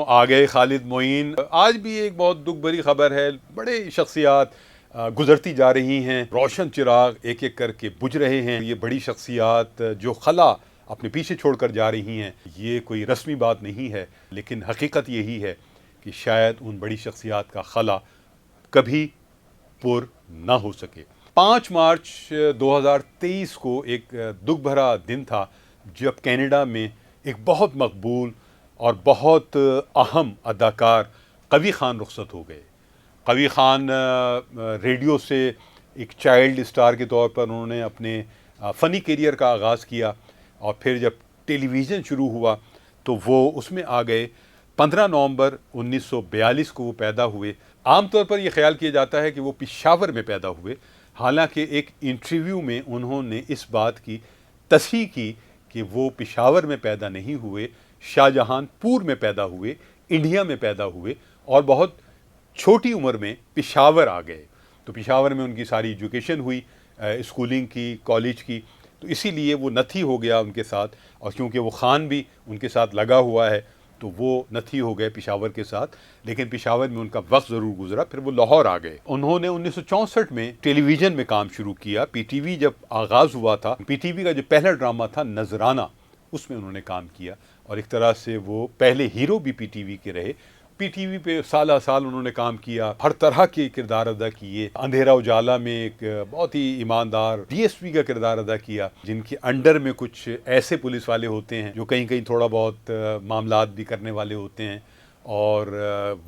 آ گئے خالد معین۔ آج بھی ایک بہت دکھ بھری خبر ہے، بڑے شخصیات گزرتی جا رہی ہیں، روشن چراغ ایک ایک کر کے بجھ رہے ہیں۔ یہ بڑی شخصیات جو خلا اپنے پیچھے چھوڑ کر جا رہی ہیں، یہ کوئی رسمی بات نہیں ہے، لیکن حقیقت یہی ہے کہ شاید ان بڑی شخصیات کا خلا کبھی پر نہ ہو سکے۔ 5 مارچ 2023 کو ایک دکھ بھرا دن تھا جب کینیڈا میں ایک بہت مقبول اور بہت اہم اداکار قوی خان رخصت ہو گئے۔ قوی خان ریڈیو سے ایک چائلڈ اسٹار کے طور پر انہوں نے اپنے فنی کیریئر کا آغاز کیا، اور پھر جب ٹیلی ویژن شروع ہوا تو وہ اس میں آ گئے۔ 15 نومبر 1942 کو وہ پیدا ہوئے۔ عام طور پر یہ خیال کیا جاتا ہے کہ وہ پشاور میں پیدا ہوئے، حالانکہ ایک انٹرویو میں انہوں نے اس بات کی تصحیح کی کہ وہ پشاور میں پیدا نہیں ہوئے، شاہجہان پور میں پیدا ہوئے، انڈیا میں پیدا ہوئے، اور بہت چھوٹی عمر میں پشاور آ گئے۔ تو پشاور میں ان کی ساری ایجوکیشن ہوئی، اسکولنگ کی، کالج کی، تو اسی لیے وہ نتھی ہو گیا ان کے ساتھ، اور کیونکہ وہ خان بھی ان کے ساتھ لگا ہوا ہے تو وہ نتھی ہو گئے پشاور کے ساتھ۔ لیکن پشاور میں ان کا وقت ضرور گزرا، پھر وہ لاہور آ گئے۔ انہوں نے 1964 میں ٹیلی ویژن میں کام شروع کیا۔ پی ٹی وی جب آغاز ہوا تھا، پی ٹی وی کا جو پہلا ڈرامہ تھا نذرانہ، اس میں انہوں نے کام کیا، اور ایک طرح سے وہ پہلے ہیرو بھی پی ٹی وی کے رہے۔ پی ٹی وی پہ سالہ سال انہوں نے کام کیا، ہر طرح کے کردار ادا کیے۔ اندھیرا اجالا میں ایک بہت ہی ایماندار ڈی ایس پی کا کردار ادا کیا، جن کے انڈر میں کچھ ایسے پولیس والے ہوتے ہیں جو کہیں کہیں تھوڑا بہت معاملات بھی کرنے والے ہوتے ہیں، اور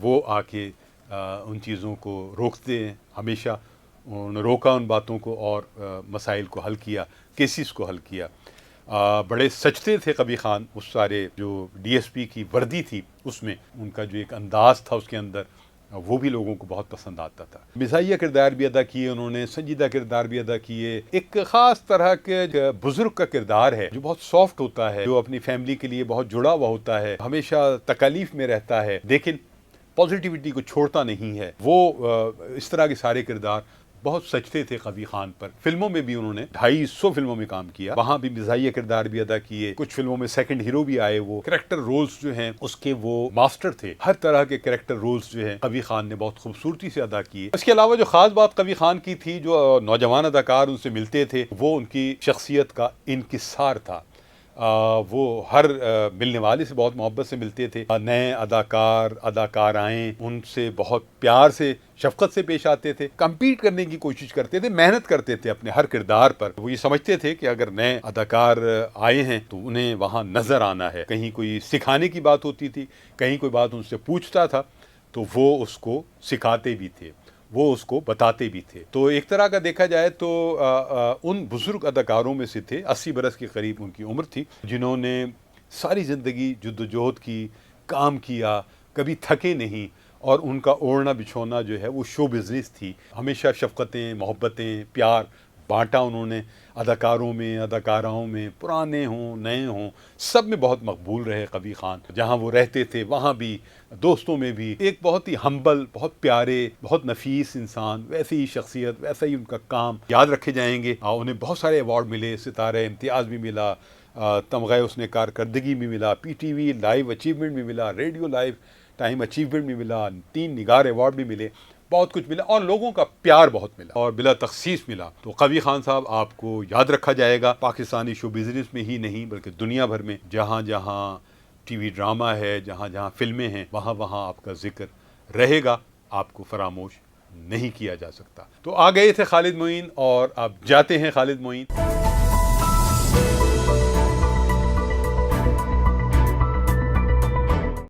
وہ آ کے ان چیزوں کو روکتے ہیں۔ ہمیشہ انہوں نے روکا ان باتوں کو، اور مسائل کو حل کیا، کیسز کو حل کیا۔ بڑے سچتے تھے قوی خان، اس سارے جو ڈی ایس پی کی وردی تھی اس میں ان کا جو ایک انداز تھا اس کے اندر، وہ بھی لوگوں کو بہت پسند آتا تھا۔ مزاحیہ کردار بھی ادا کیے انہوں نے، سنجیدہ کردار بھی ادا کیے۔ ایک خاص طرح کے بزرگ کا کردار ہے جو بہت سافٹ ہوتا ہے، جو اپنی فیملی کے لیے بہت جڑا ہوا ہوتا ہے، ہمیشہ تکالیف میں رہتا ہے لیکن پازیٹیوٹی کو چھوڑتا نہیں ہے۔ وہ اس طرح کے سارے کردار بہت سچتے تھے قوی خان پر۔ فلموں میں بھی انہوں نے 250 فلموں میں کام کیا، وہاں بھی مزاحیہ کردار بھی ادا کیے۔ کچھ فلموں میں سیکنڈ ہیرو بھی آئے۔ وہ کریکٹر رولز جو ہیں اس کے وہ ماسٹر تھے۔ ہر طرح کے کریکٹر رولز جو ہیں قوی خان نے بہت خوبصورتی سے ادا کیے۔ اس کے علاوہ جو خاص بات قوی خان کی تھی، جو نوجوان اداکار ان سے ملتے تھے، وہ ان کی شخصیت کا انکسار تھا۔ وہ ہر ملنے والے سے بہت محبت سے ملتے تھے۔ نئے اداکار اداکارائیں ان سے بہت پیار سے، شفقت سے پیش آتے تھے، کمپیٹ کرنے کی کوشش کرتے تھے، محنت کرتے تھے اپنے ہر کردار پر۔ وہ یہ سمجھتے تھے کہ اگر نئے اداکار آئے ہیں تو انہیں وہاں نظر آنا ہے۔ کہیں کوئی سکھانے کی بات ہوتی تھی، کہیں کوئی بات ان سے پوچھتا تھا تو وہ اس کو سکھاتے بھی تھے، وہ اس کو بتاتے بھی تھے۔ تو ایک طرح کا دیکھا جائے تو ان بزرگ اداکاروں میں سے تھے، 80 برس کے قریب ان کی عمر تھی، جنہوں نے ساری زندگی جدوجہد کی، کام کیا، کبھی تھکے نہیں، اور ان کا اوڑھنا بچھونا جو ہے وہ شو بزنس تھی۔ ہمیشہ شفقتیں، محبتیں، پیار بانٹا انہوں نے اداکاروں میں، اداکاراؤں میں، پرانے ہوں نئے ہوں، سب میں بہت مقبول رہے قوی خان۔ جہاں وہ رہتے تھے وہاں بھی، دوستوں میں بھی، ایک بہت ہی ہمبل، بہت پیارے، بہت نفیس انسان، ویسی ہی شخصیت، ویسا ہی ان کا کام یاد رکھے جائیں گے۔ انہیں بہت سارے ایوارڈ ملے، ستارہ امتیاز بھی ملا، تمغہ حسن کارکردگی بھی ملا، P T V live achievement بھی ملا، ریڈیو لائیو ٹائم اچیومنٹ بھی ملا، 3 نگار ایوارڈ بھی ملے، بہت کچھ ملا، اور لوگوں کا پیار بہت ملا اور بلا تخصیص ملا۔ تو قوی خان صاحب آپ کو یاد رکھا جائے گا، پاکستانی شو بزنس میں ہی نہیں بلکہ دنیا بھر میں، جہاں جہاں ٹی وی ڈرامہ ہے، جہاں جہاں فلمیں ہیں، وہاں وہاں آپ کا ذکر رہے گا، آپ کو فراموش نہیں کیا جا سکتا۔ تو آ گئے تھے خالد معین، اور آپ جاتے ہیں خالد معین۔